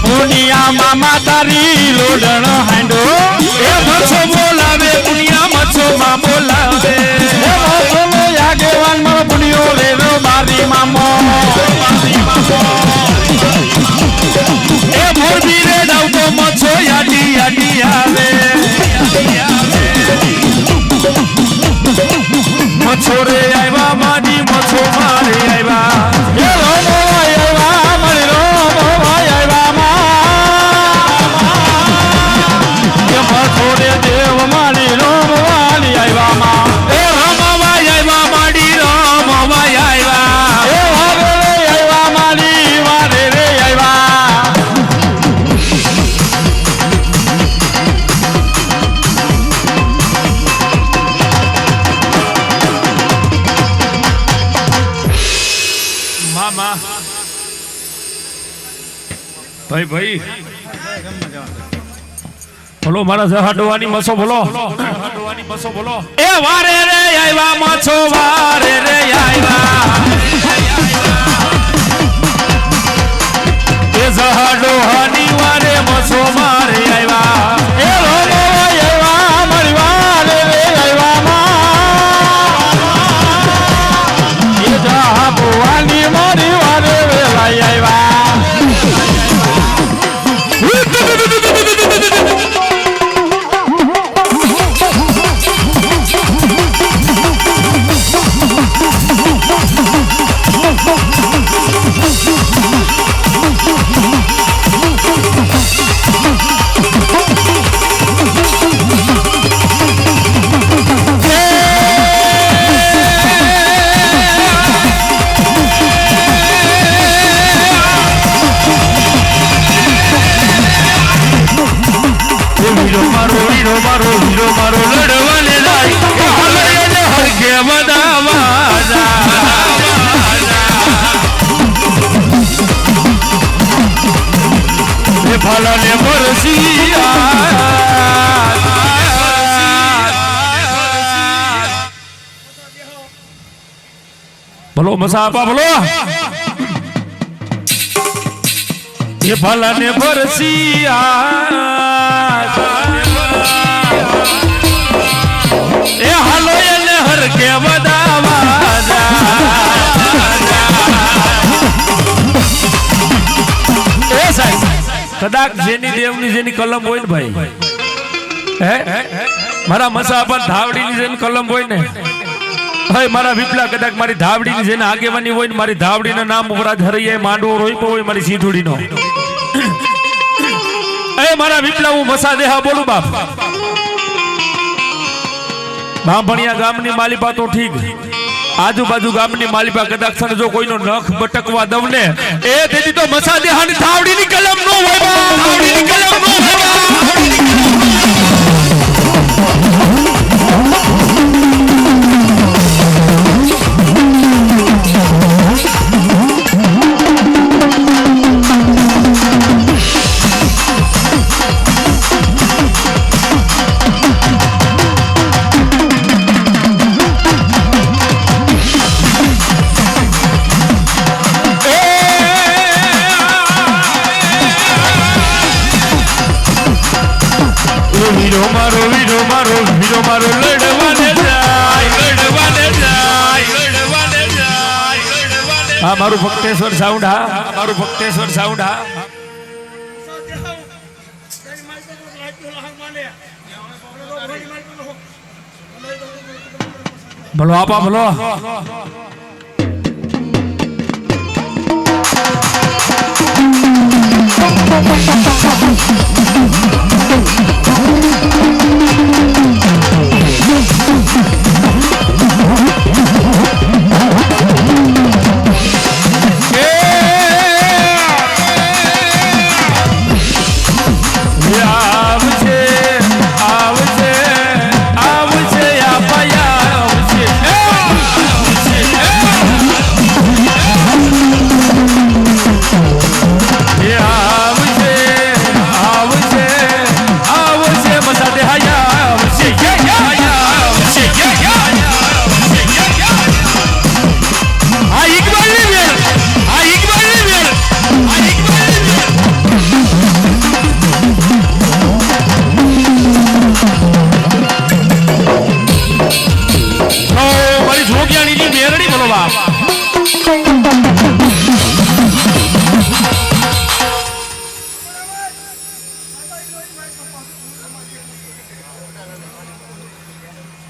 પુનિયા મામા તારી લોડણ હાંડો એ મચ્છો બોલાવે પુનિયા મચ્છો માં બોલાવે એ મચ્છો આગેવાન મારો પુનિયો રેરો મારી મામો એ મોરબી રે દાવતો મચ્છો યાડી યાડી આવે મચ્છો રે આવ્યા માડી મચ્છો મારે આવ્યા એ રોમો આવ્યા મારી રોમો આવ્યા મચ્છો રે દેવ મારી રોમો વાલી આવ્યા એ રમવાય આવ્યા માડી રમવાય આવ્યા એ વારે રે આવ્યા માડી વારે રે આવ્યા મામા ભાઈ ભાઈ બોલો મારા જહાડવાની મસો બોલો એ વારે રે આવ્યા મસો વારે રે આવ્યા એ જહાડવાની વારે મસો મારે આવ્યા એ રોમો આવ્યા મારી વારે રે આવ્યા એ જહાડવાની મારી વારે રે આવ્યા બોલો મસાપા બોલો એ ભલા ને એ હાલો એને હર કે કદાચ જેની દેવની જેની કલમ હોય ને ભાઈ મારા મસાપા ધાવડીની જેની કલમ હોય ને ભાઈ મારા વિપલા કદાચ મારી ધાવડીની જેને આગેવાની હોય ને મારી ધાવડીના નામ ઉપરાજ હરૈયા માંડવો હોય મારી સીધુડીનો એ મારા વિપલા હું મસા દેહા બોલું બાપ બાંભણિયા ગામની માલિપા તો ઠીક આજુબાજુ ગામની માલિપા કદાચ જો કોઈનો નખ બટકવા દઉં ને એ તેથી તો મસા દેહાની ધાવડીની કલમ નો હોય ધાવડીની કલમ નો વીરો મારો લડવાને જાય હા મારું ભક્તેશ્વર સાઉન્ડ મારું ભક્તેશ્વર સાઉન્ડ ભલો આપા ભલો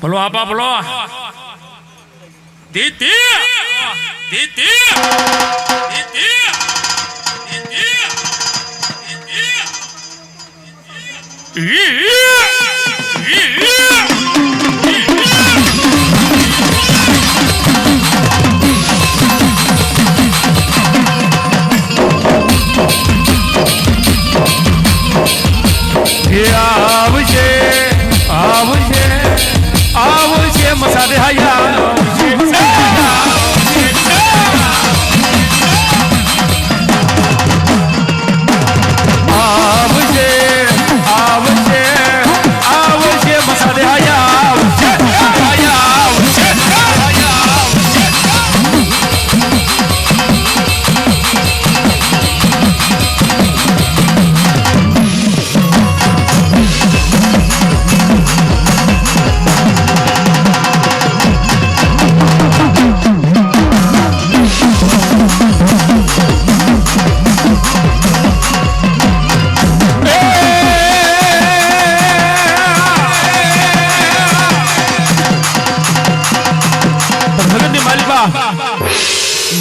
ભલો આપા ભલો દીદી દીદી આવશે આવશે આવશે મસાદે હયા આવશે આવશે આવશે મસાદે હયા આવશે આવશે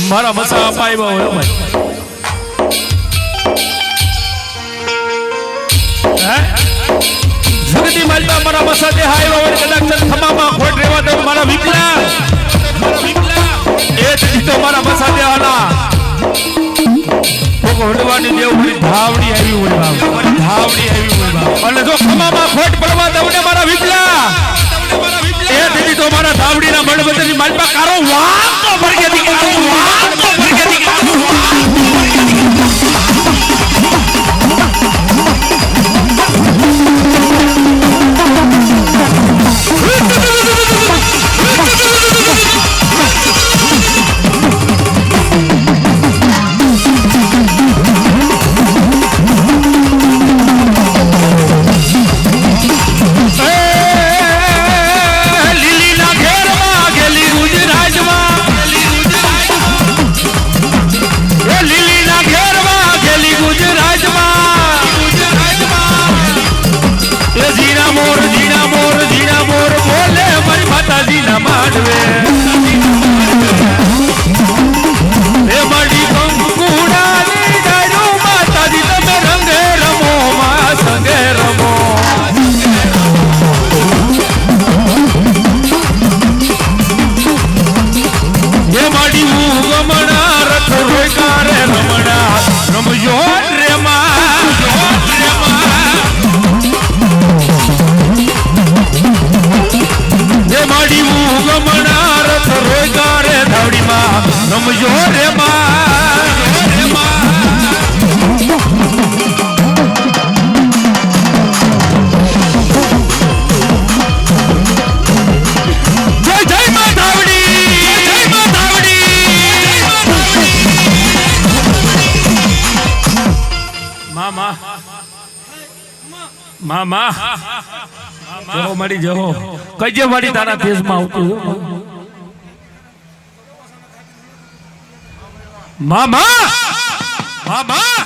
મારા મસા અપાવ્યા હોય જગતી માલપા મારા મસા દે હાયવા હોય કદાચ ખમામાં ખોટ રહેવા દઉં મારા વિકલા એ જ તો મારા મસા દે હાલા હોડવાની દેવ મારી ધાવડી આવી હોય બાપ ધાવડી આવી હોય બાપ અને જો ખમામાં ખોટ પડવા દઉં ને મારા વિકલા એ દીદી તો મારા ધાવડીના મણબતની માલપા કારો વાત તો ભરગે દી કારો વાત તો ભરગે દી કારો રમજો રે જય જય માં ધાવડી જય માં ધાવડી મામા મામા જો મારી જો કઈજે મારી તારા ફેસમાં આવતું મામા મામા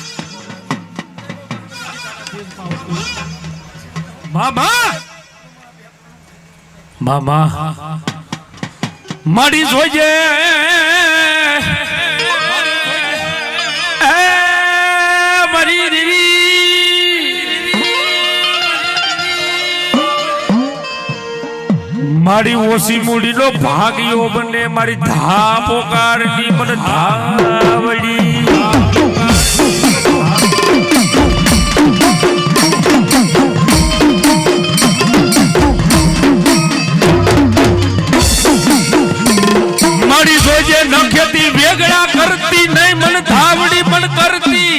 મામા મામા મારી જોજે મારી દેવી મારી ઓસી મૂડીનો ભાગ્યો બને મારી ધા પોકારની મને ધાવડી મારી જોજે નખેતી વેગળા કરતી નહીં મને ધાવડી પણ કરતી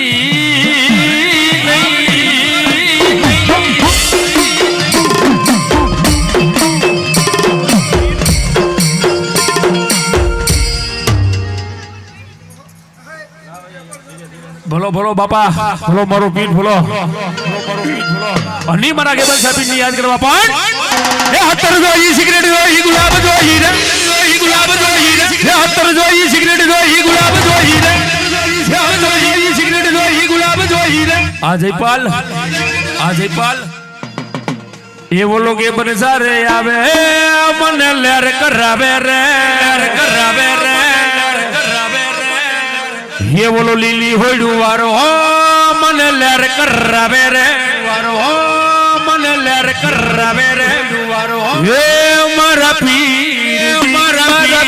ભલો ભલો બાપા ભલો મારો પીર ભલો અને મારા કેબલ સાહેબને યાદ કરવા પણ એ હતર જોઈ સિગરેટ જોઈ ગુલાબ જોઈ રે ગુલાબ જોઈ રે હતર જોઈ સિગરેટ જોઈ ગુલાબ જોઈ રે હતર જોઈ સિગરેટ જોઈ ગુલાબ જોઈ રે આ જયપાલ એવો લોકો બનસારે આવે મને લેર કરાવે રે કરાવે રે એ બોલો લીલી હોયડું વારો મને લેર કરાવે રે વારો મને લેર કરાવે રે વારો હે મારા પીર મારા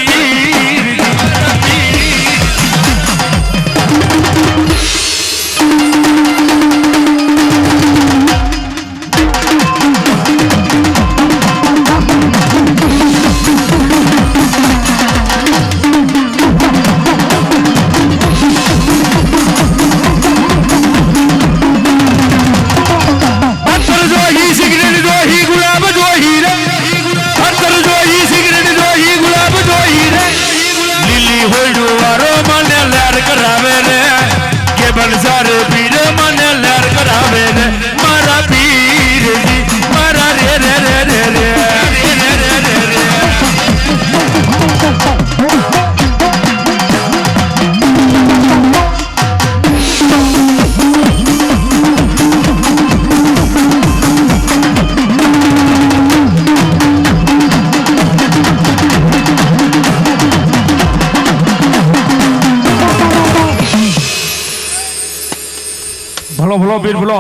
પીર બોલો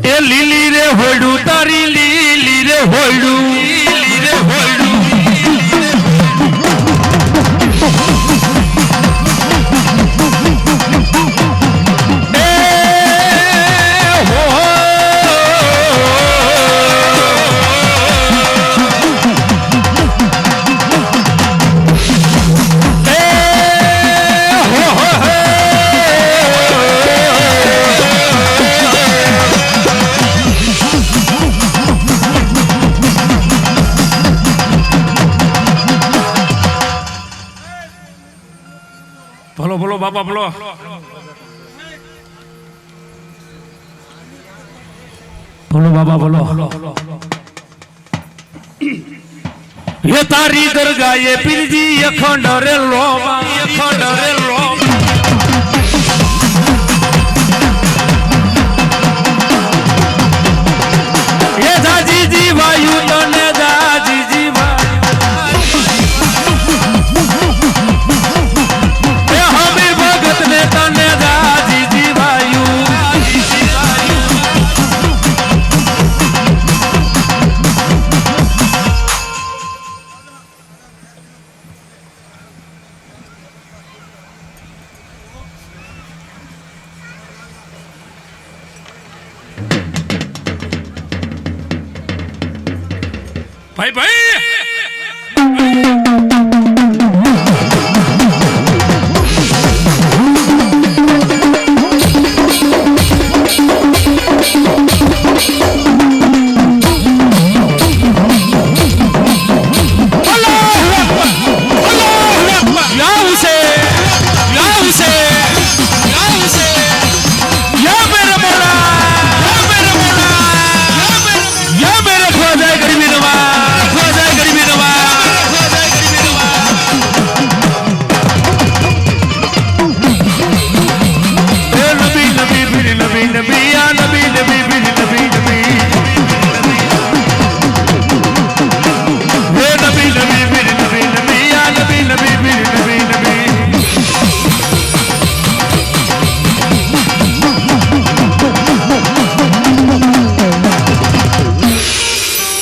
એ લીલી રે હોયડું તારી લીલી રે હોયડું લીલી રે હોયડું બોલો બાપા બોલો બોલો બાબા બોલો ये तारी दरगाह ये पीरजी अखंड रे लो अखंड रे लो ये दाजी जी वायु तने दाजी जी ये हमें भगत ने तने दाजी जी वायु भाई भाई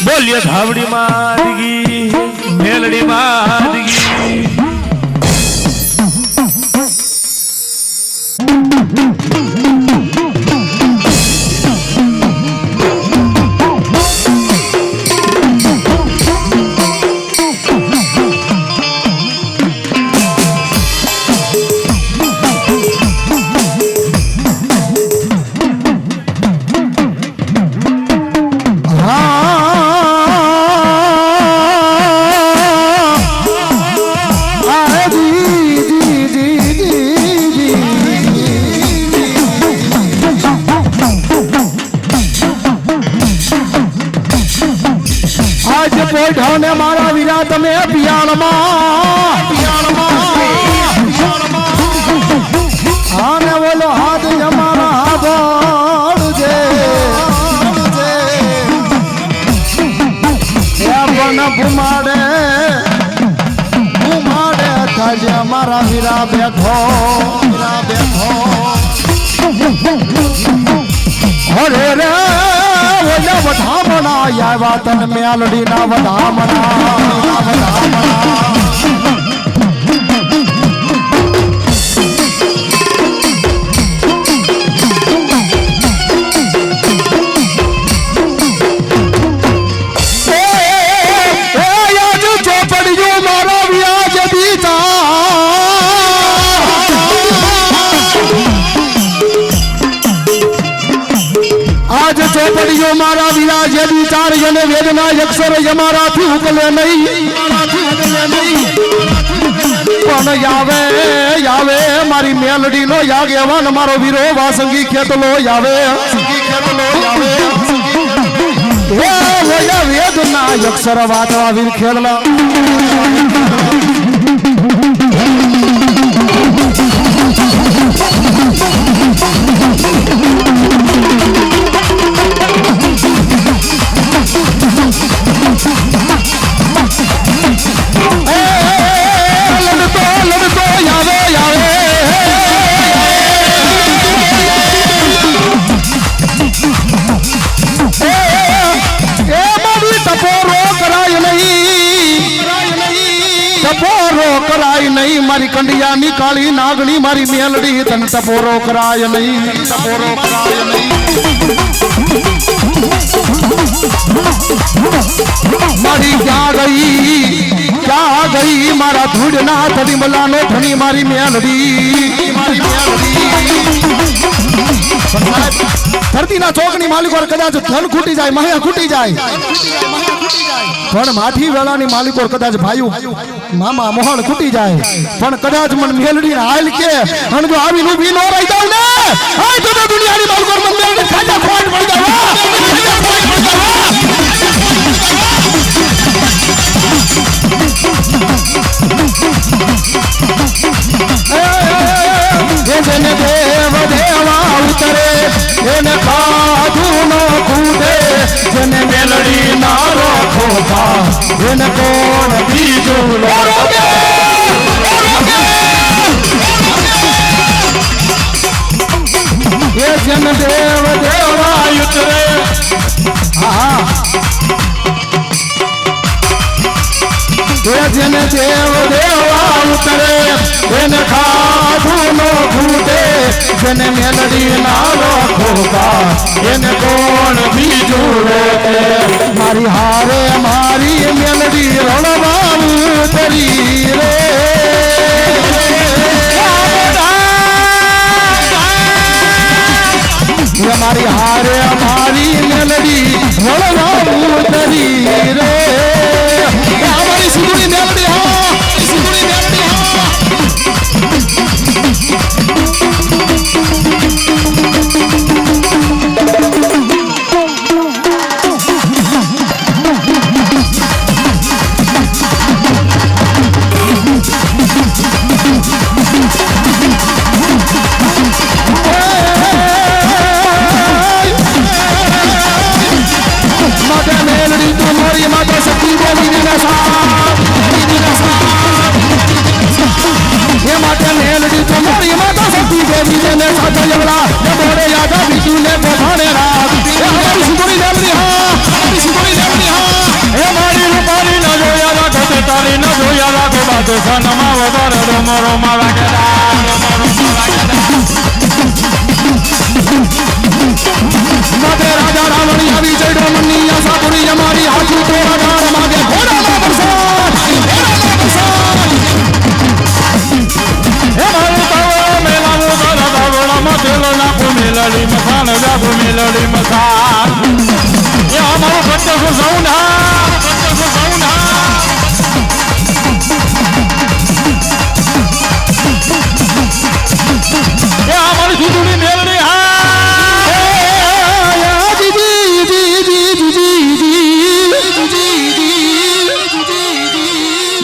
बोलिए धावड़ी मारगी मेलड़ी मारगी પોઢાને મારા વીરા તમે આને બોલો હાથ અમારા હાથ છે ભૂમાડે ભૂમાડે થજે મારા વીરા બેઠો અરે રે ઓલા વધામણા આવ્યા તન મેલડી ના વધામણા ચોપડીઓ મારા વિરાજ વિચાર અને વેદના અક્ષર અમારાથી ઉકલે નહીં પણ યાવે મારી મેલડી નો યાગેવાન મારો વીરો વાસંગી ખેતલો યાવે વેદના અક્ષર વાતવા વીર ખેડલા नहीं मारी कंडिया नी काली नागनी मारी मेलड़ी तन टपोरो कराय नहीं मारी क्या गई मारा धूड़ना थड़ी मलानो धनी मारी मेलड़ी धरती ना चौकनी मालिक और कदाच धन खूटी जाए महिया खूटी जाए पण माठी वेळानी मालिक और कदाच भाई मामा मोहन खूटी जाए पण कदाच मन मेलडी हाल के अन जो आवी नु भी नो रही जाऊ ने हाय तो दुनिया नी मालिक और मन मेलडी खाजा खोट पड़ जावा जने देव देवा उतरे जने खाधू नो कूदे जने मेलडी ना रखो था जने कोण बीजू लोगे ये जन देव देवा उतरे जन देव देवा उतरे जन खाधू नो कूदे जन मेलडी ना रखोगा जन कोण बीजू लोगे मारी हारे मारी मेलडी रणवा उतरी रे हमारी हारे हमारी मेलडी रणवा उतरी रे हमारी सुधुरी मेलडी राजा रावण यावी चढ़ो मन्नी सापुरी हमारी हाथी तेरा डार मागे घोड़ा ना बरसात हे मारू तावा मेला मुदरा दावड़ा मतेलो ना को मेलड़ी मसान जा को मेलड़ी मसान ये हमारो बच्चे को सौना ये हमारी सुधुनी मेलड़ी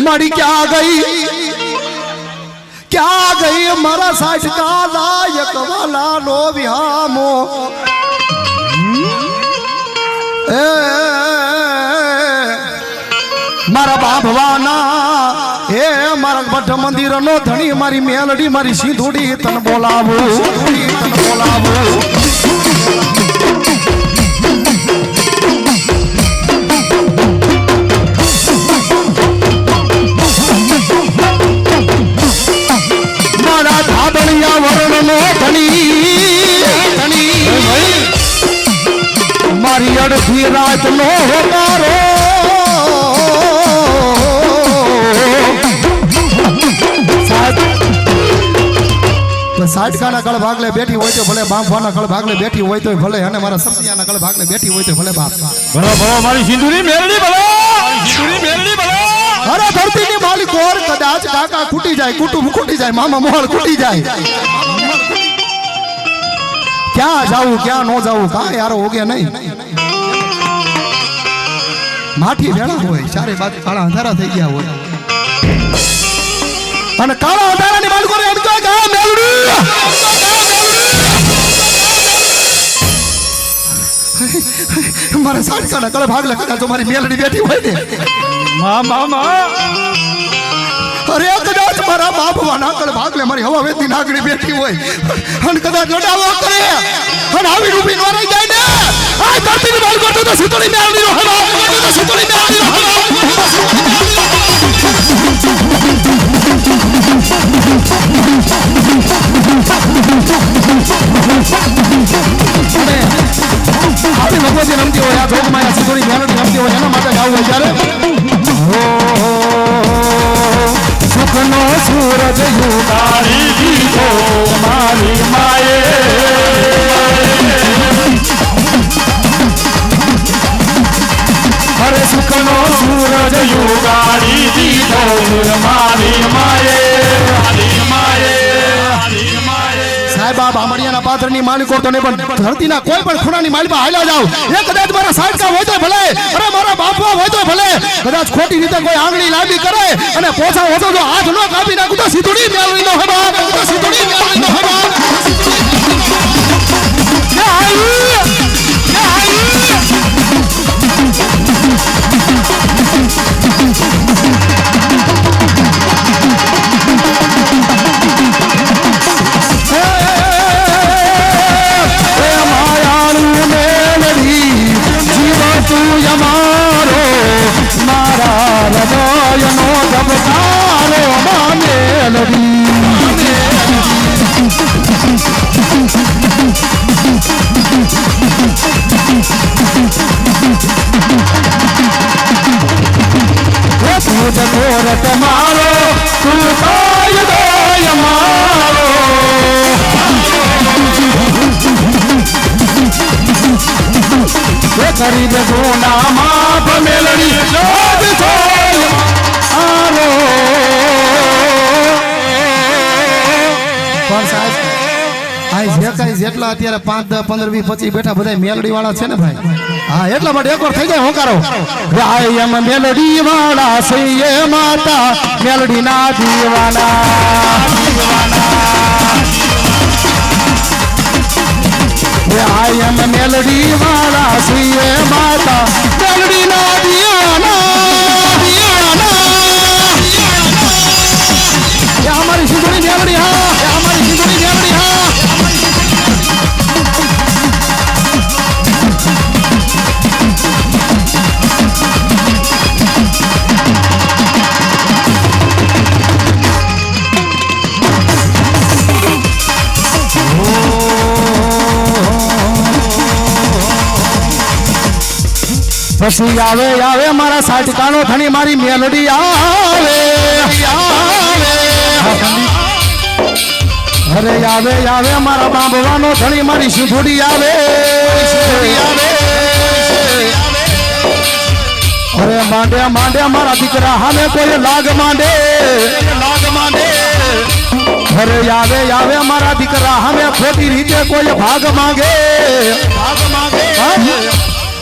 मारी क्या गई मारा साठ का लायक वाला लो विहामो બાંધવાના એ મારા ભટ્ટ મંદિર નો ધણી મારી મેલડી મારી સિંધુડી તન બોલાવું તન બોલાવું મારા ધાબળિયા વર્ણ નો ધણી મારી અડધી રાત નો હોકારો સાઠકાના કળ ભાગલે બેઠી હોય તો ભલે બાંફાના કળ ભાગલે બેઠી હોય તો ભલે અને મારા સસિયાના કળ ભાગલે બેઠી હોય તો ભલે બાપ ભલો ભલો મારી સિંદુરી મેલડી ભલો સિંદુરી મેલડી ભલો અરે ધરતીની માલિક ઓર કદાચ કાકા ખૂટી જાય કુટુંબ ખૂટી જાય મામા મોહળ ખૂટી જાય ક્યાં જાવું ક્યાં નો જાવું કાંઈ યારો હોગે નહીં માઠી વેળા હોય ચારે બાજુ કાળા અંધારા થઈ ગયા હોય અને કાળા અંધારાની માલિકોને એમ કહે કે આ મેલડી મારા સાડકાના કળ ભાગલે કદાચ જો મારી મેલડી બેઠી હોય ને અરે કદાચ મારા બાપવાના કળ ભાગલે મારી હવા વેતી નાગડી બેઠી હોય અને કદાચ લડાવો કરે અને આવી રૂપી નો રહી જાય ને આ ધરતીની માલિકો તો સુતળી મેલડી નો હવા તો સુતળી મેલડી નો હવા આપણી ભગવતી રમતી હોય આ જોગમાં આ સિંધુરી મેલડી રમતી હોય એના માટે ગાવું હોય ત્યારે સુખનો સૂરજ યુગારી દીધો મારી માએ અરે સુખનો સૂરજ યુગારી દીધો મારી માએ સાહેબ આ બામણિયાના પાત્રની માલિકો તો નહીં પણ ધરતીના કોઈ પણ ખૂણાની માલિકા હાલ્યા જાવ એ કદાચ મારા સાડકા હોય તો ભલે અરે મારા બાપા હોય તો ભલે કદાચ ખોટી રીતે કોઈ આંગળી લાંબી કરે અને પોછા હોતો જો હાથ નો કાપી નાખું તો સિંધુડી મેલડી નો હવા તો સિંધુડી મેલડી નો હવા તમારો તું કાય મારો ગરીબ સોના માપ મેલડી જોગ છોય આરો પણ સાહેબ આ જે કાઈ જેટલા અત્યારે 5 10 15 20 25 બેઠા બધા મેલડી વાળા છે ને ભાઈ હા એટલા માટે એકવાર થઈ જાય હોકારો એમ મેલડી વાળા સૈયે માતા મેલડી ના દીવાના એમ મેલડી વાળા સૈયે માતા મેલડી ના દીવાના અમારી સિંધુડી મેલડી હા અમારી સિંધુડી મેલડી હા પછી આવે આવે મારા સાટકાનો ધણી મારી મેલડી આવે અરે આવે આવે મારા બાંભવાનો ધણી મારી સિંધુડી આવે અરે માંડે માંડે મારા દીકરા હામે કોઈ લાગ માંડે અરે આવે આવે મારા દીકરા હામે ખોટી રીતે કોઈ ભાગ માંગે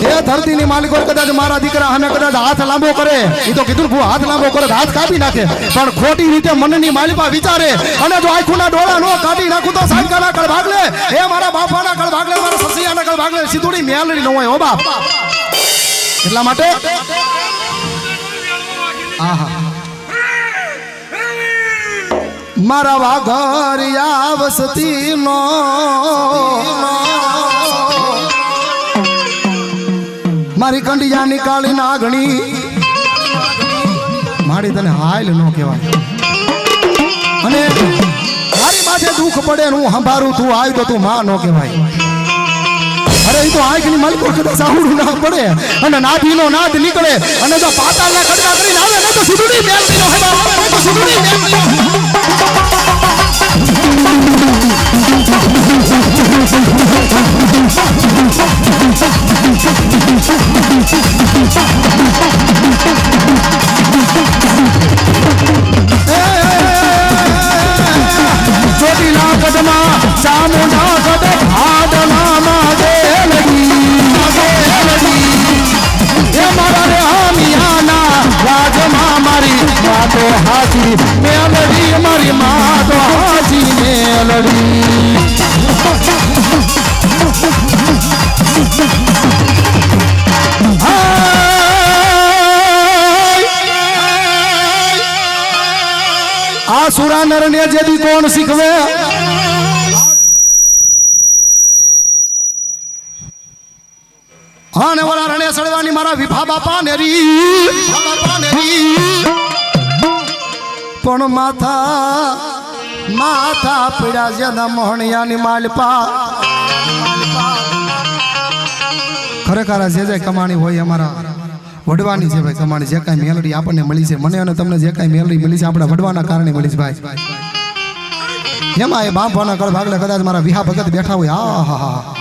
એ ધરતીની માલિકો કદાચ મારા દીકરા સામે કદાચ હાથ લાંબો કરે એ તો કીધું ભૂ હાથ લાંબો કરે હાથ કાપી નાખે પણ ખોટી રીતે મનની માલિકા વિચારે અને જો આંખોના ડોળા નો કાઢી નાખું તો સાંજકાના કળ ભાગલે એ મારા બાપાના કળ ભાગલે મારા સસિયાના કળ ભાગલે સિંધુડી મેલડી ન હોય હો બાપ એટલા માટે આહા મારા વાઘરિયા વસતી નો મારી કંડિયાની કાળી નાગણી મારી તને હાલ નો કહેવાય અને મારી માથે દુઃખ પડે હું સંભારું તું આવી તો તું માં નો કહેવાય અરે એ તો આંખની માલિકો કદાચ સાહુડું ના પડે અને નાભીનો નાદ નીકળે અને જો પાતાળના ખડકા કરીને આવે ને તો સુધડી મેલડીનો હે આવે ને તો સુધડી મેલડીનો ચોટીલા ગઢમાં ચામુંડા ગઢ હાડનામાં તો હાજી મેલડી મારી માં તો હાજી મેલડી આ સુરા નર ને જેદી કોણ શીખવે આને વાળા રણે સળવાની મારા વિભા બાપા નેરી પણ માથા પીડા જ્યાં મોહણિયાની માલપા ખરેખર જે કમાણી હોય અમારા વડવાની છે ભાઈ કમાણી જે કાંઈ મેલડી આપણને મળી છે મને અને તમને જે કાંઈ મેલડી મળી છે આપણા વડવાના કારણે મળી છે ભાઈ એમાં એ બાંભવાના કળ ભાગલે કદાચ મારા વિહા ભગત બેઠા હોય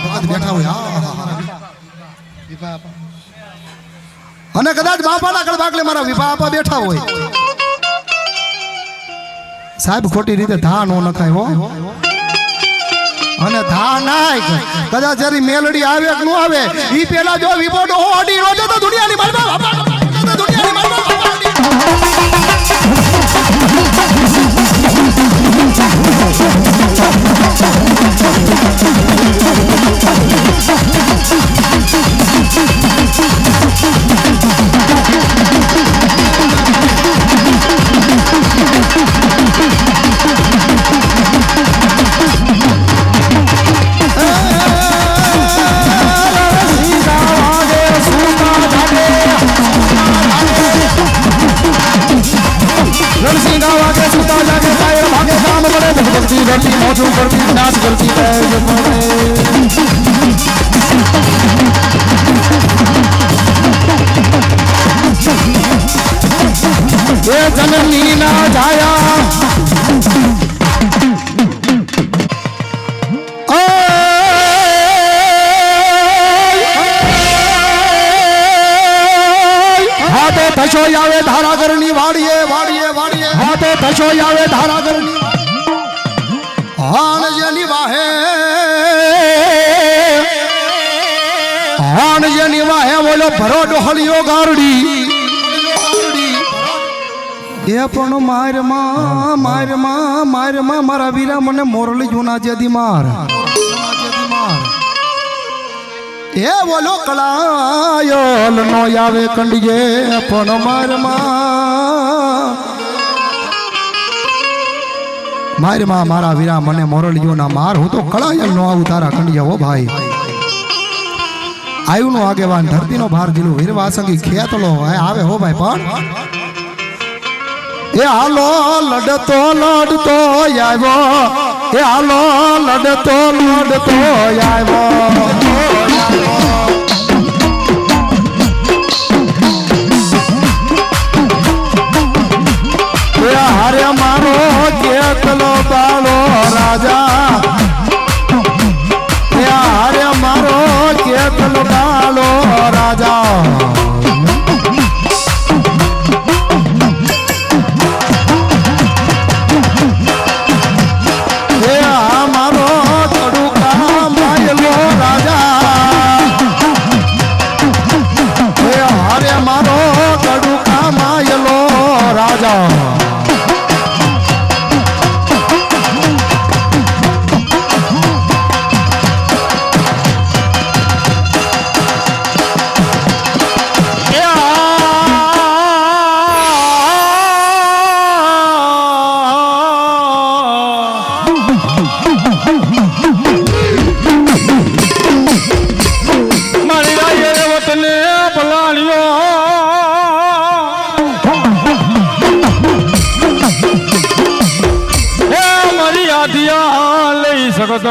ભગત બેઠા હોય અને કદાચ બાંભવાના કળ ભાગલે મારા વિભા આપા બેઠા હોય સાહેબ ખોટી રીતે ધા નો નખાય હો અને ધા નાય કદાચ જરી મેલડી આવે કે નો આવે ઈ પેલા જો વિપોડો ઓડી નો તો દુનિયાની માલમાં દુનિયાની માલમાં नाच करती ये जननी ना जाया हाथे थशो यावे धारागरनी वाड़िए वाड़िए वाड़िए हाथे थशो यावे धारागरनी हाणजनी वाहे बोलो भरो डोहलियो गारडी ए पण मार मारा वीरा मने मोरली जूना जेदी मार ए बोलो कलायो नो यावे कंडिये पण मार मारा वीरा मने मोरली जूना मार हूँ तो कलायल नो आऊ तारा कंडिया हो भाई आयु नो आगेवान धरती नो भार जिलू वीर वासंगी खेतलो आवे हो भाई पण ए हालो लड़तो आयो ए हालो लड़तो आयो ए हारे मारो केतलो बालो राजा ए हारे मारो केतलो बालो राजा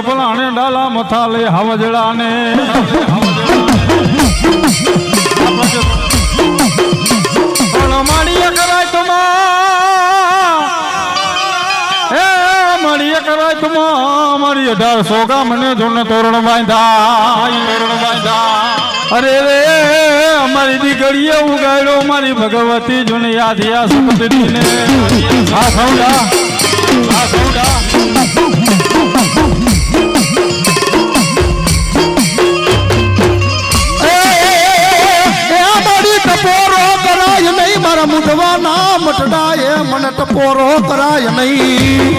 ભલાણે ડાલા મથાલે હાવજડાને પણ માણીએ કરાય તુમા મારી 1800 કા મને જોને તોરણ બાંધા અરે રે અમારી દીકરીએ ઉગાડ્યો મારી ભગવતી જોને યાદ યા સપતરીને આ સૌડા મારા મુઢવા ના મટડાય મને ટપોરો કરાય નહીં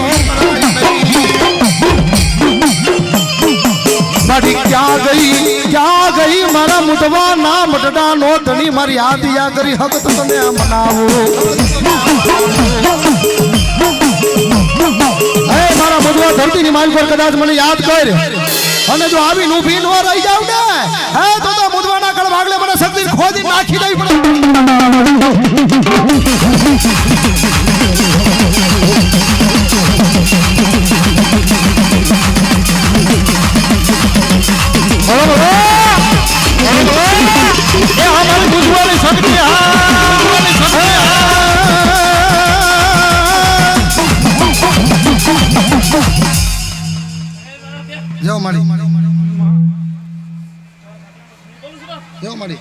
મારી ક્યાં ગઈ મારા મુઢવા ના મટડા નો ધણી મારી આદિયા કરી હક તને મનાવો હે મારા મુઢવા ધરતી ની માલ પર કદાચ મને યાદ કર અને જો આવી ઊભી ન રહી જાવ ને હે તો મુઢવાના કળ ભાગલે મને શક્તિ ખોદી નાખી દઈ પડે हमारी बुझवानी शक्ति जाओ मारी जाओ मारी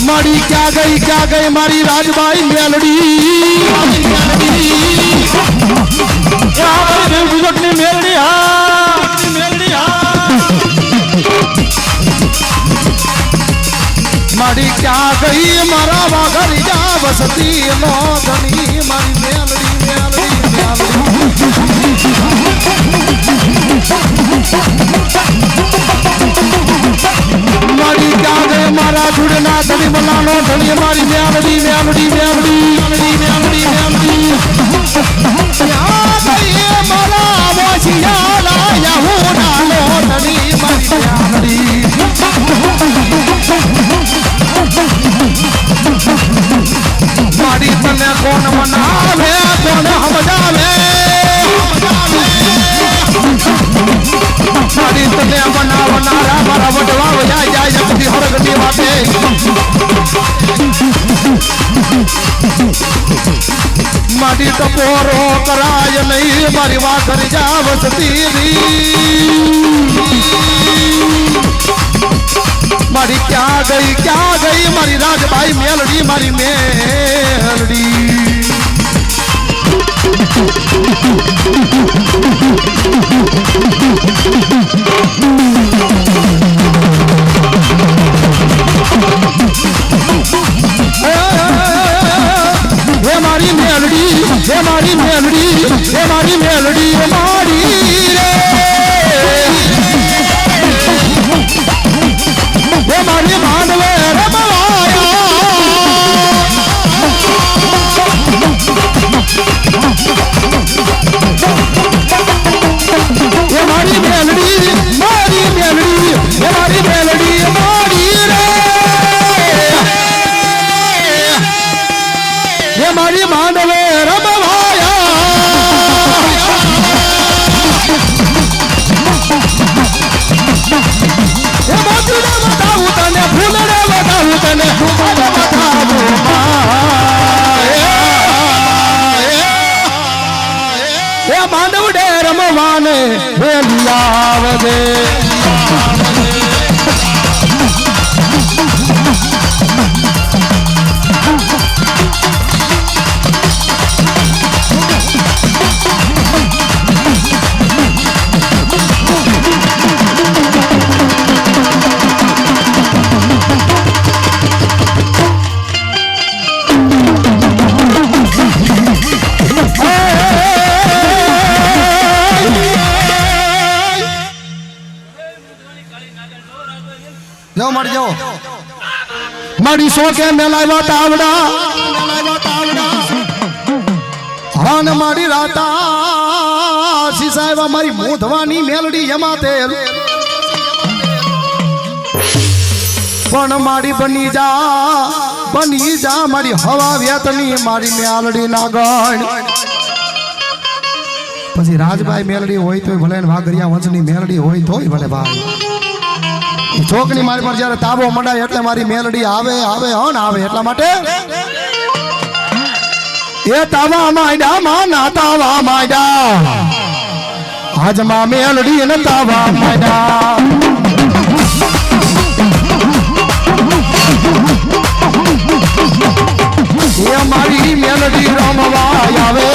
मारी क्या गई मारी राजबाई मेलड़ी मेलड़ी मारी क्या गई मारा वागर जा बसती नो धनी मारी मेलड़ी मारी क्या गए मारा जुड़ना धनी मलानो धनी मारी मेलड़ी मारा मोशिया लाया हूँ डालो धनी मारी मारी तने कौन मनावे कौन हम जावे मारी तने मनावनारा मारा वडवा जाय जगती हर गति बाटे मारी टपोरो कराय नहीं मारी वाकर जा बसती मारी क्या गई मारी राजबाई मेलड़ी मारी मेलड़ी हे मारी मेलड़ी मारी रे मारी मानवे रमवाया ये मारी मेलड़ी मारी रे ये मारी मानवे रमवाया मानव डे रमवाने वेलियावदे जाओ मर जाओ मारी सो के मेलावा तावड़ा हान मारी राता પીસા આવ્યા મારી મોધવાની મેલડી એમાં તેલ પણ મારી બની જા મારી હવા વેતની મારી મેલડી ના ગણ પછી રાજભાઈ મેલડી હોય તોય ભલે વાઘરિયા વંશની મેલડી હોય તોય ભલે ભાઈ ચોકની મારી પર જયારે તાબો મંડાય એટલે મારી મેલડી આવે એટલા માટે એ તાવા માંડ્યા માં ના તાવા માંડ્યા આજમાં મેલડી ને તાવા માંડ્યા એ મારી મેલડી રમવા આવે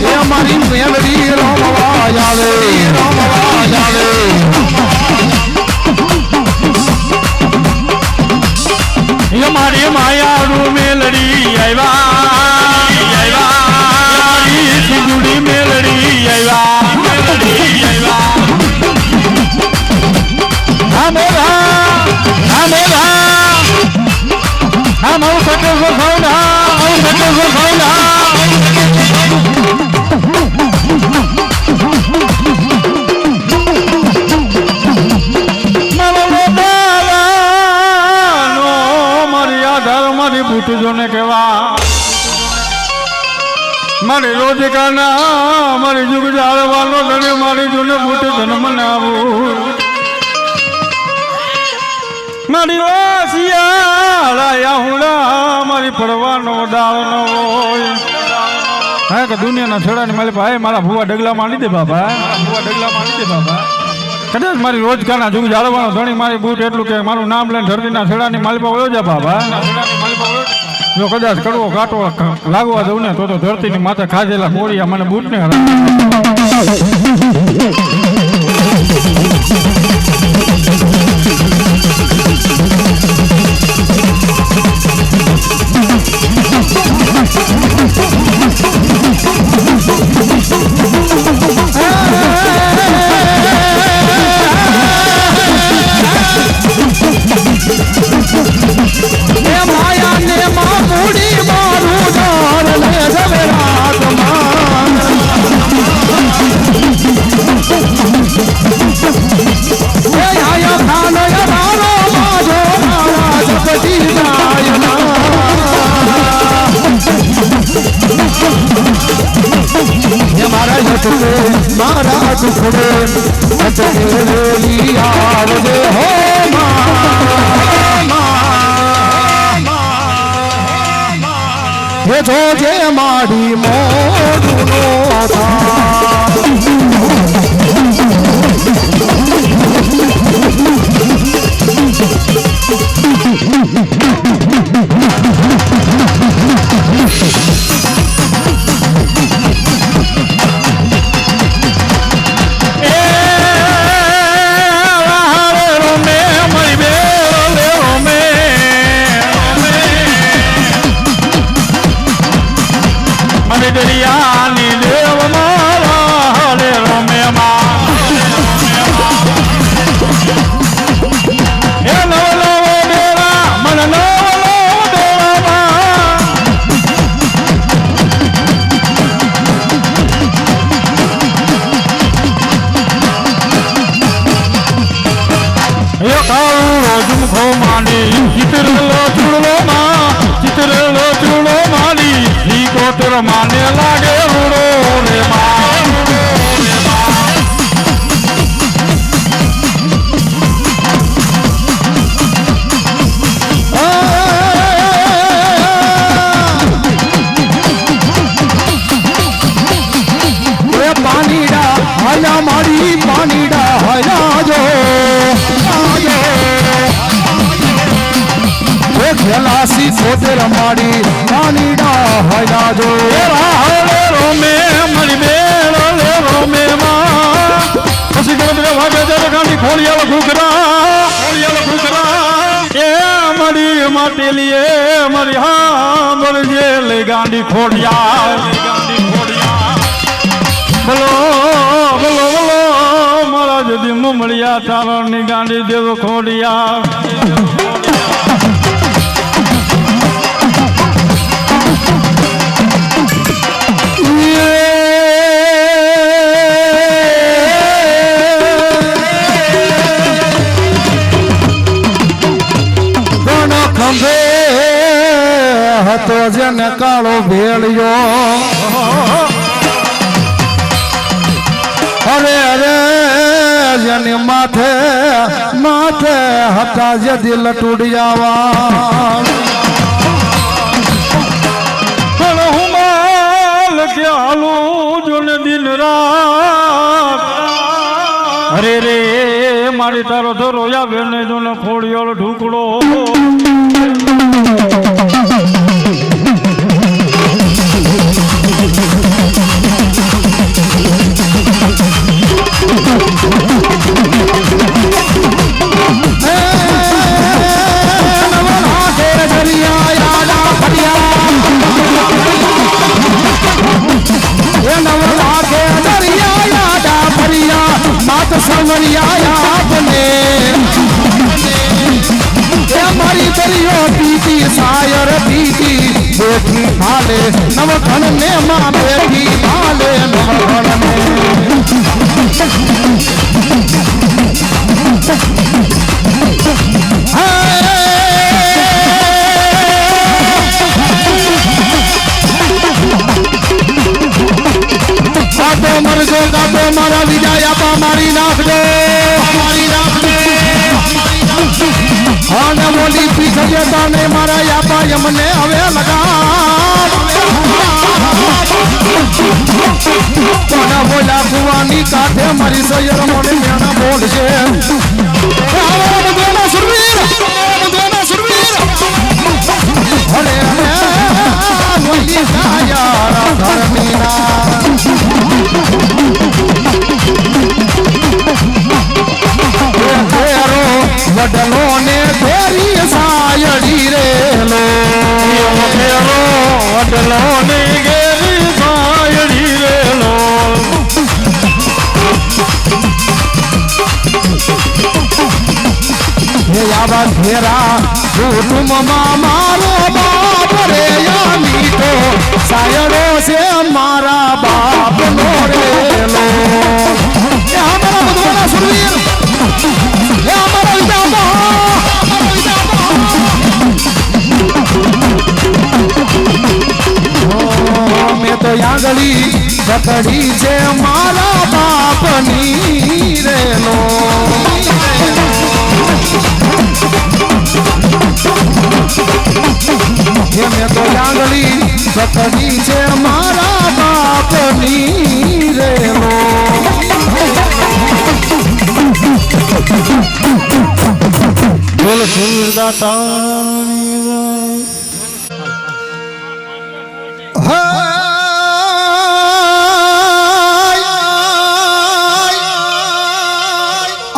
એ મારી મેલડી રમવા આવે એ મારી માયાનું મેલડી આવ્યા સિંગુડી મેલડી આવ્યા હા મારું સટે મારી બૂટ જોને કેવા મારી રોજગારના મારી જુગ જાળવાનો ધને મારી જોને બૂટ જન્મ નાવું મારી વાસિયા હુડા મારી પડવાનો દાળ નો હોય હા કે દુનિયાના છેડાની મારી ભાઈ મારા ભૂવા ડગલા માંડી દે બાબા કદાચ મારી રોજગારના જુગ જાળવાનો ધણી મારી બૂટ એટલું કે મારું નામ લઈને ધરતીના છેડાની માલી પર વયો જા બાબા જો કદાચ કડવો કાંટો લાગવા દઉં ને તો ધરતીની માથે ખાધેલા કોળિયા મને બૂટ ને મારા ટુકડે અચકેલી આવજે હો હે જોજે માડી મોડુનો દરિયાની દેવ મારા રે રોમે એ નવલો ડેરા મન નવલો ડેરામાં એ કાળું રોજમખો માંડી ચિતરેલો ચૂડલો માંડી ઈ કોતર માને લાગે રૂડો રે પાણીડા હાયા મારી પાણીડા હાયા જો ખેલાસી કોતર માડી પાણીડા હાયા જો રોમે મારી બેલ રોમે માં પછી ગોદરે વાગે જર ગાંડી ખોલિયાલ ઘૂઘરા એ મારી માટેલીએ મારી હા મરજે લે ગાંડી ખોલિયા બોલો મારા જદી મુમળિયા તારણની ગાંડી દેવ ખોડિયા અંબે હતો જેને કાળો ભેળ્યો અરે અરે જેની માથે માથે હતા જે દિલ તૂટ્યાવા પણ હું માલ કે હાલું જો ને દિન રાત અરે રે મારી તારો ધરો આવે ને જો ને ખોડિયાળ ઢુકડો સાયર પીતી બેઠી ભાલે નવઘણ ને માં બેઠી ભાલે નવઘણ ને ગાતો મરજો ગાતો મારા વિજય આપા મારી નાખજો અને મોટી પીછે ને મારા યાપા યમને હવે લગાડ કોના બોલા કુવાની કાંઠે મારી સૈયર મોને મેણા બોલશે અરે મોટી કાયા ધર્મીના વડલો ને ફેરી સાયડી રેલો વડલો ને ઘેરી સાયડી રેલો હે આવા ઘેરા કુટુંબમાં મારો બાપ રે મીઠો સાયડો છે મારા બાપ નો રેલો અમારા બધવાના સુરવીર મેં તો આંગળી પકડી છે મારા બાપની રેલો મેં તો આંગળી પકડી છે મારા બાપની રેલો બોલ સુરદાતા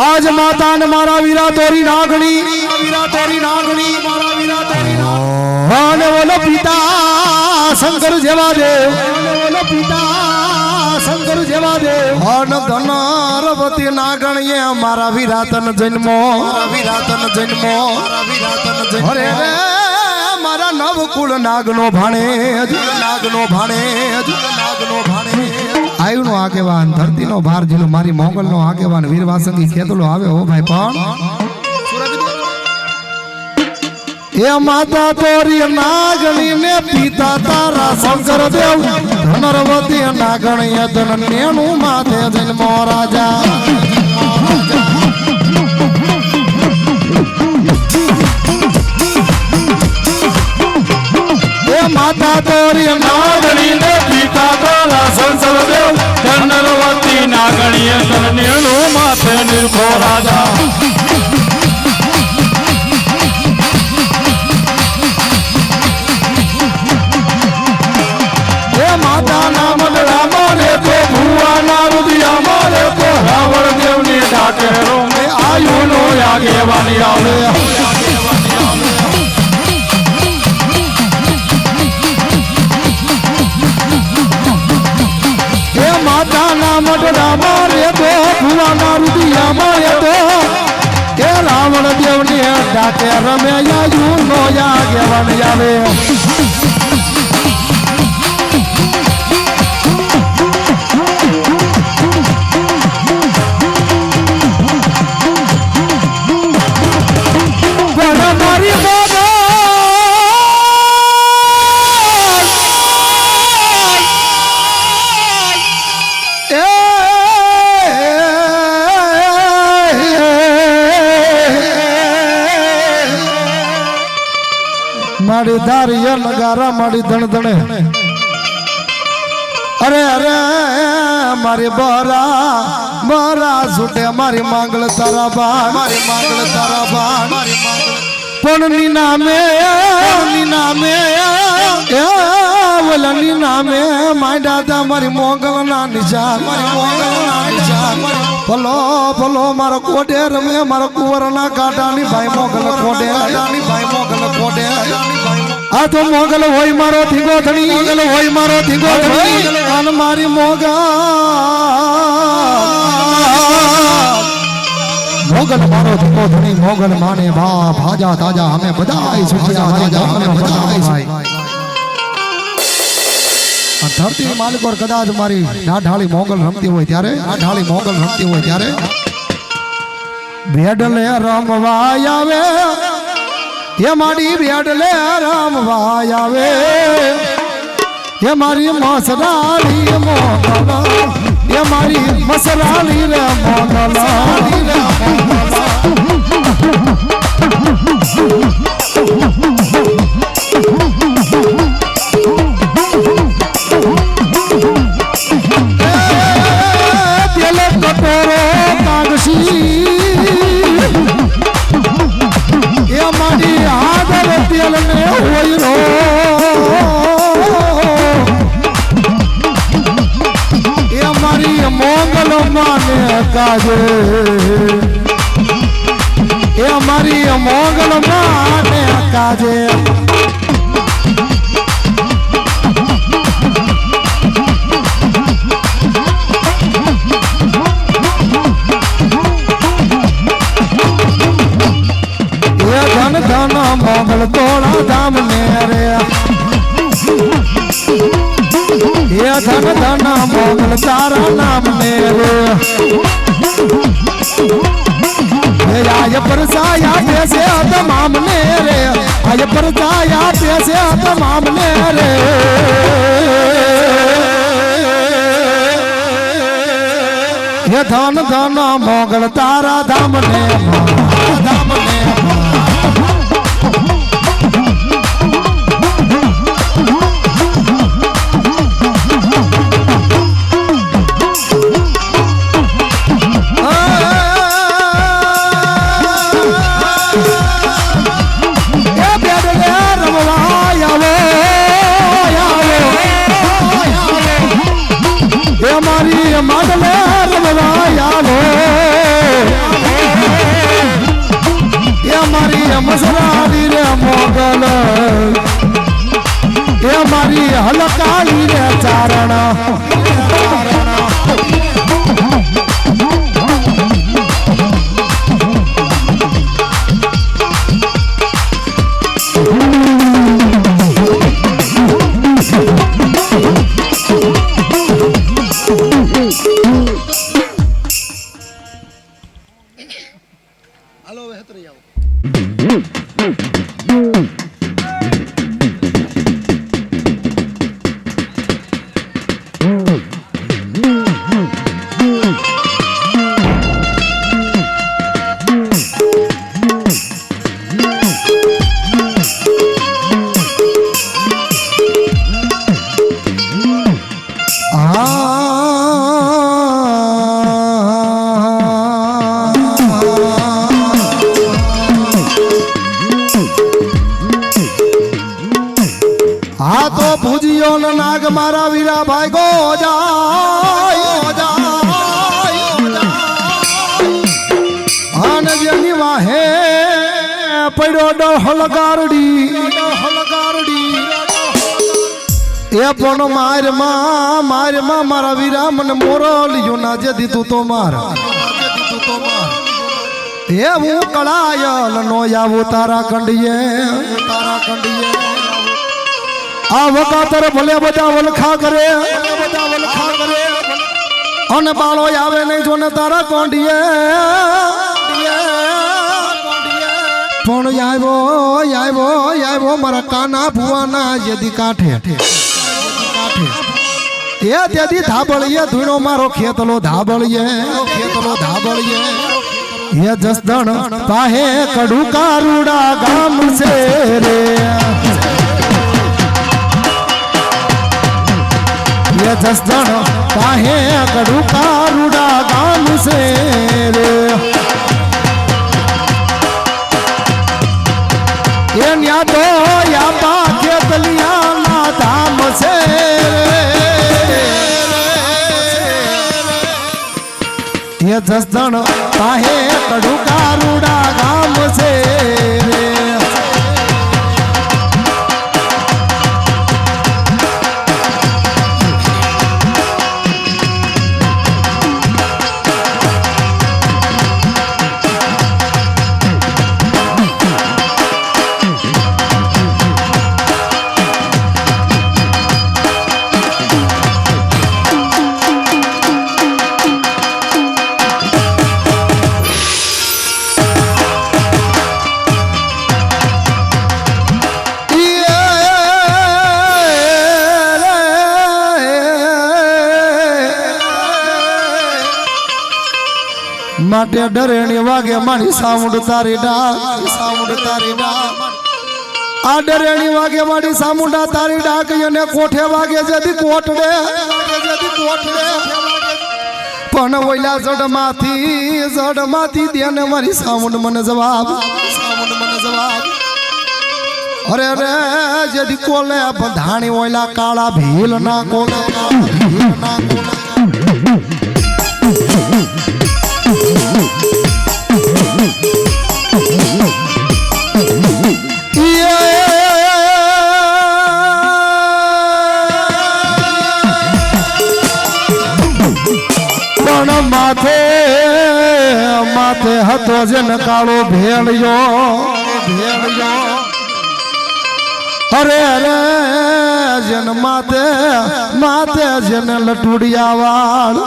આજ માતા ને મારા વીરા તોરી નાગણી મારા વીરા તોરી અને બોલો પિતા શંકર જેવા દેવ અને ધનરવતી નાગણીએ મારા વિરાતન જન્મો અરે રે મારા નવકુળ નાગનો ભાણે આયુનો આગેવાન ધરતીનો ભાર જીલો મારી મોગલનો આગેવાન વીરવાસંગી ખેતલો આવે હો ભાઈ પણ એ માતા તોરી નાગણી ને પિતા તારા શંકર દેવ ધનરવતી નાગણી ધન નેણું માથે જન્મો રાજા એ માતા તોરી નાગણી ને પિતા તારા શંકર દેવ ધનરવતી નાગણીએ ધન નેણું માથે નિર્ભો રાજા માતા નામ રામાને તો ભુવાના રુદિયા મારે તો રાવણ દેવની ડાકેરો મે આયુનો આગેવાની આવે હે માતા નામ રામાને તો ભુવાના રુદિયા મારે તો કે રાવણ દેવની ડાકેરો મે આયુનો આગેવાની આવે મારી મારી દારિયા નગારા મારી ધણ ધણે અરે અરે મારી બરા છૂટે મારી માંગલ તારા બાણ મારી માંગલ તારા બાણ પણ ની નામે ઓલની નામે માંડા તા મારી મોગલ ના નિશાન મારી મોગલ ના નિશાન ભલો મારો કોડે રમે મારો કુંવર ના કાંટાની ભાઈ મોગલ કોડે ભાઈ મોગલ કોડે આ તો મોગલ હોય મારો ધીગો ધણી મોગલ હોય મારો ધીગો ધણી અને મારી મોગલ મારો ધીગો ધણી મોગલ માને બા ભાજા તાજા અમે બધા સુખિયા ભાઈ ધરતી માલિકો કદાચ મારી ઢાઢાળી મોગલ રમતી હોય ત્યારે ભેડલે રમવા આવે એ મારી ભેડલે રમવા આવે એ મારી મસરાળી મોગલ એ મારી મસરાળી રે મોગલ એ મારી મોગલ માને કાજે એ ધન ધન મોગલ તોડા ધામ ને રે એ ધન ધન મોગલ તારા નામ ને રે आय परसाया पैसे तमाम ने रे आय परसाया पैसे तमाम ने रे ये धन धन मोगल तारा धाम ने मसराली रे मोगल ये मारी हलकाली रे चारण हेलो बेहतर आओ ભુજીઓ નાગ મારા વીરા ભાઈ ગો જાય જેની વાહે પડ્યો ડહલ ગારડી એ પણ મારમાં મારા વીરા મને મોરલિયો ના જે દીધું તો મારા એ હું કળાયલ નો આવું તારા કંડીએ આ વકાતર ભલે બધા વલખા કરે અને બાળો આવે નહીં જોને તારા કોંડીએ પણ આવ્યો મારા કાના ભુવાના યદી કાંઠે એ તેથી ધાબળીએ ધૂણો મારો ખેતલો ધાબળીએ એ જસદણ પાહે કડુ કારુડા ગામ છે રે ये जसदण पाहे कड़ू कारुड़ा गाम से रे ये न्या तो या बाके तलिया ना धाम से ये जसदण पाहे कड़ू कारुड़ा गाम से रे માટે ડરેણી વાગે મારી સાઉન્ડ તારી ડાક આ ડરેણી વાગે મારી સામુંડા તારી ડાક અને કોઠે વાગે જદી કોટડે પણ ઓઈલા જડમાંથી દેને મારી સાઉન્ડ મને જવાબ અરે રે જદી કોલે બંધાણી ઓઈલા કાળા ભીલ ના કોલે માથે હતો જેન કાળો ભેળ્યો અરે અરે જેન માથે જેન લટુડિયા વાળ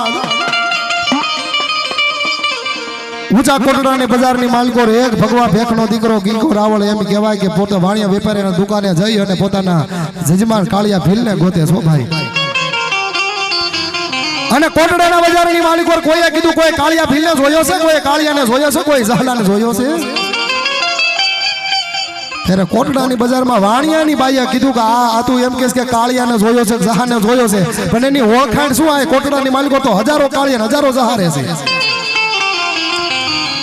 ઊંચા કોટડાની બજારની માલકોર એક ભગવા ભેખનો દીકરો ગીકો રાવળ એમ કહેવાય કે પોતે વાણિયા વેપારીના દુકાને જઈ અને પોતાના જજમાન કાળિયા ભીલને ગોતે છો ભાઈ અને કોટડાના બજારની માલિકોર કોઈએ કીધું કોઈ કાળિયા ભીલને જોયો છે કોઈ કાળિયાને જોયો છે કોઈ ઝાલાને જોયો છે ત્યારે કોટડાની બજારમાં વાણિયાની બાઈએ કીધું કે આ તું એમ કહેશ કે કાળિયાને જોયો છે ઝહાને જોયો છે પણ એની ઓળખાણ શું આ કોટડાની માલિકો તો હજારો કાળિયા હજારો ઝહારે છે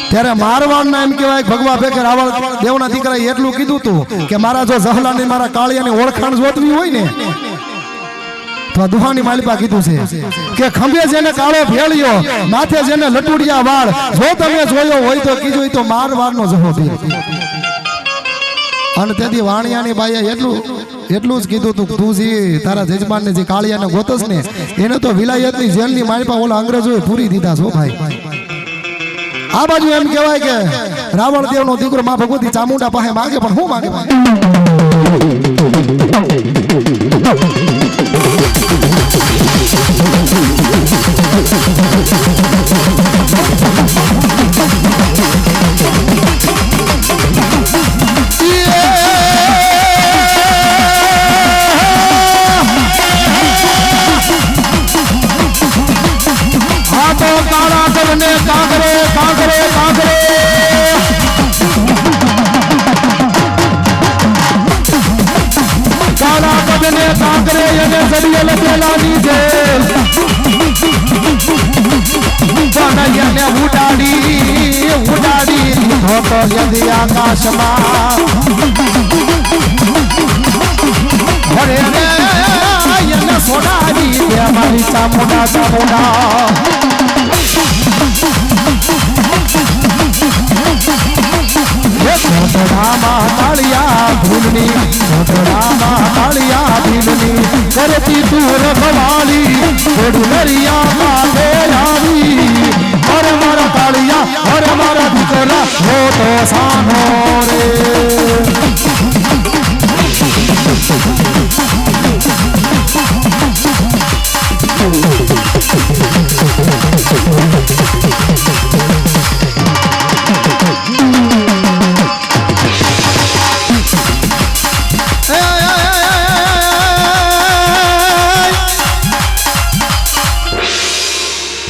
ત્યારે મારવાડના એમ કહેવાય ભગવા ભેગે રાવળ દેવના દીકરાએ એટલું કીધું તું કે મારા જો ઝહલાની મારા કાળિયાની ઓળખાણ જોતવી હોય ને તો દુહાની માલિપા કીધું છે કે ખંભે જેને કાળો ભેળ્યો માથે જેને લટુડિયા વાળ જો તમે જોયો હોય તો કીજો તો મારવાડનો જહો ભીલ અને તેથી વાણિયાની બાઈએ એટલું જ કીધું તું તું જે તારા જજમાનને જે કાળિયાને ગોતસ ને એને તો વિલાયતની જેલની માલિપા ઓલા અંગ્રેજોએ પૂરી દીધા છો ભાઈ આ બાજુ એમ કહેવાય કે રાવણ દેવનો દીકરો માં ભગવતી ચામુંડા પાસે માગે પણ હું માગે કાળા કરને કાંકરે કાંકરે કાંકરે કાળા કરને કાંકરે અને સડીએ લખેલાની જેલ કનૈયાને ઉડાડી લીધો તો યદી આકાશમાં અરે રે એને સોડાવી દે મારી ચામુંડા કોટડામાં તાળિયા ભીલની કરતી તું રખવાલી થોડું દરિયા કાંઠે આવી અરે મારા તાળિયા અરે મારા દીકરા હો તો સાનો રે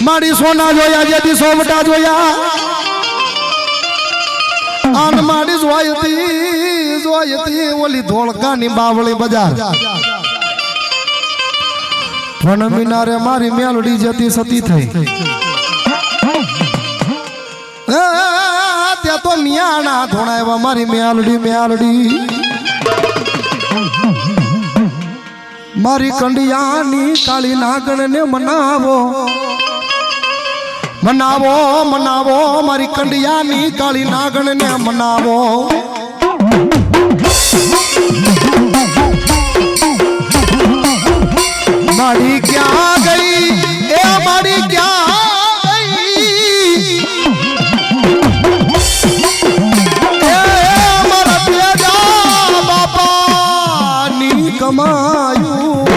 મારી સોના જોયા જેથી સોમટા જોયા આન મારી જોયતી ઓલી ધોળકાની બાવળી બજાર પણ મિનારે મારી મેલડી જતી સતી થઈ ત્યાં તો મિયાણા ધોણાવ્યા મારી મેલડી મેલડી મારી કંડિયાની કાળી નાગણ ને મનાવો મનાવો મનાવો મારી કંડિયાની કાળી નાગણ ને મનાવો મારી ક્યાં ગઈ એ મારી ક્યાં ગઈ એ મારા પેજા બાપાની કમાયું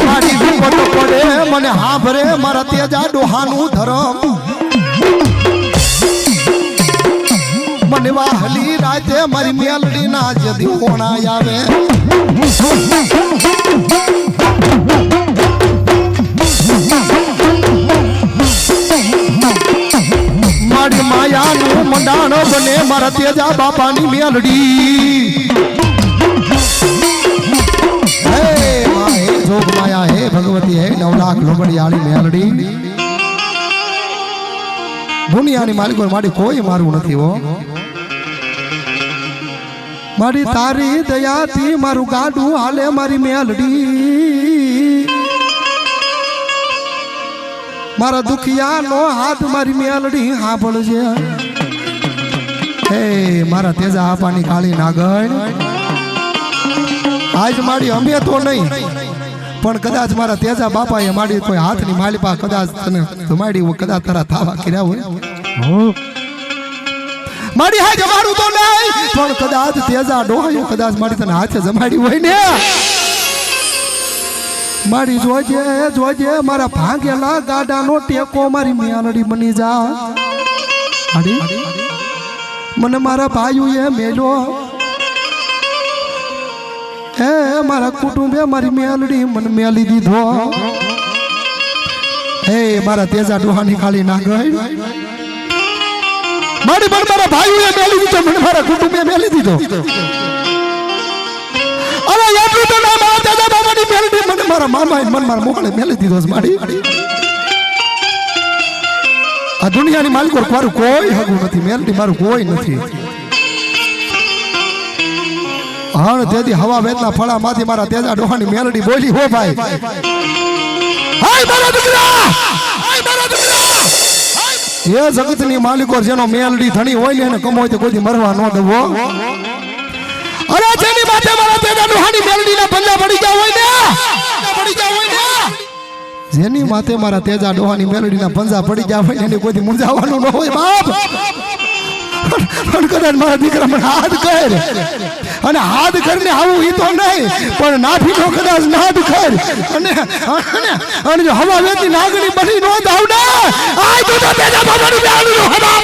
મારી વિપત પડે મને હાભરે મારા તેજા ડોહાનું ધરમ મને વાહલી રાતે મારી મેલડી ના જદી કોણા આવે મારી માયાનું મંડાણ બને મારા તેજા બાપાની મેલડી હે મા હે જોગ માયા હે ભગવતી હે 9 લાખ લોબડિયાળી મેલડી દુનિયાની માલિકો મારી કોઈ મારું નથી હો મારી તારી દયાથી મારું ગાડું હાલે મારી મેલડી મારા દુખિયાનો હાથ મારી મેલડી સાંભળજે હે મારા તેજા આપાની કાળી નાગણ આજ મારી અમે તો નહીં પણ કદાચ મારા તેજા બાપાએ મારી કોઈ હાથની માલિપા કદાચ તને જમાડી કદાચ તારા થાવા કર્યા હોય મારી હાજે મારું તો નહીં પણ કદાચ તેજા ડોહાયો કદાચ મારી તને હાથે જમાડી હોય ને મારી જોજે જોજે મારા ભાંગેલા ગાડાનો ટેકો મારી મેલડી બની જા મને મારા ભાઈઓએ મેલો હે મારા કુટુંબે મારી મેલડી મને મેલી દીધો હે મારા તેજા ડોહાની ખાલી ના ગઈ મારી મારા ભાઈઓએ મેલી દીધો મને મારા કુટુંબે મેલી દીધો અરે એટલું તો ના મારા તેજા બાબાની મેલડી મને મારા મામાએ મન મારા મોકળે મેલી દીધો મારી આ દુનિયાની માલિકો મારું કોઈ હગું નથી મેલડી મારું કોઈ નથી હણ તેથી હવા વેદના ફળા માંથી મારા તેજા ડોહાની મેલડી બોલી હો ભાઈ હાય મારા દીકરા હાય મારા દીકરા એ જગતની માલિકો જેનો મેલડી ધણી હોય ને એને કમો હોય તો કોઈ મરવા ન દેવો અરે જેની માથે મારા તેજા ડોહાની મેલડીના પંજા પડી ગયા હોય ને જેની માથે મારા તેજા ડોહાની મેલડીના પંજા પડી ગયા હોય ને એને કોઈ મૂંઝાવાનું ન હોય બાપ પણ કદાચ મારા દીકરા મને હાથ કર અને હાથ કરીને આવું ઈ તો નહીં પણ નાભીનો કદાચ નાદ કર અને જો હવા વેતી નાગણી બની નો દાવડે આય તો તેજા બાબાનું બેડું હવા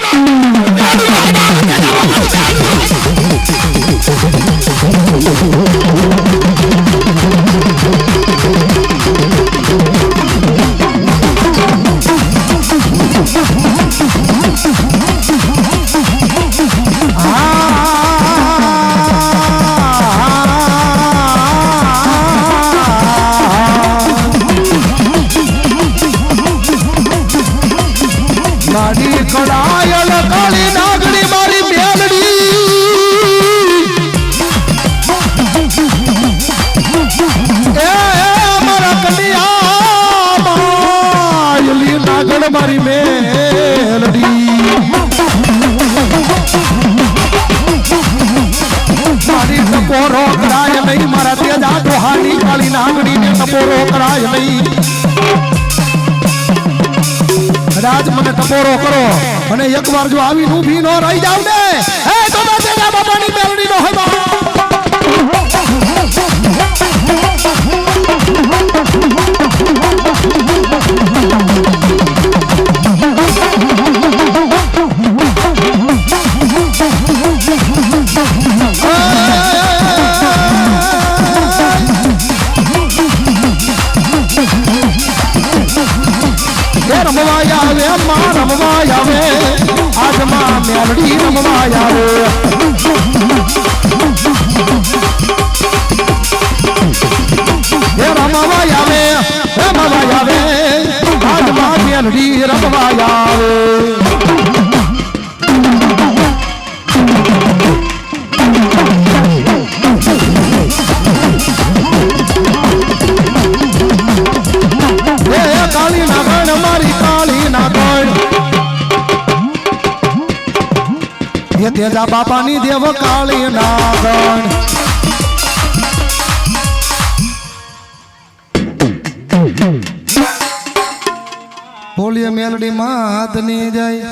મારી કડાયલ કાળી નાગણી મારી મેલડી એ મારા કલિયા માયલી નાગણ મારી મેલડી મારી ટપોરો કરાય નહીં મારા તેજા ડોહાની કાળી નાગણી ને ટપોરો કરાય નહીં કદાચ મને ટપોરો કરો અને એકવાર જો આવી ઊભી ન રહી જાવ ને હે તો તેજા બાબાની મેલડી નો હોય રમવાય આવે માં રમવાય આવે આજમાં મેલડી રમવાય આવે રમવા આવે આજ માં મેલડી રમવા આવે કાળી નાગણ મારી કાળી નાગણ એ તેજા બાપાની દેવ કાળી નાગણ બોલીએ મેલડી માતની જાય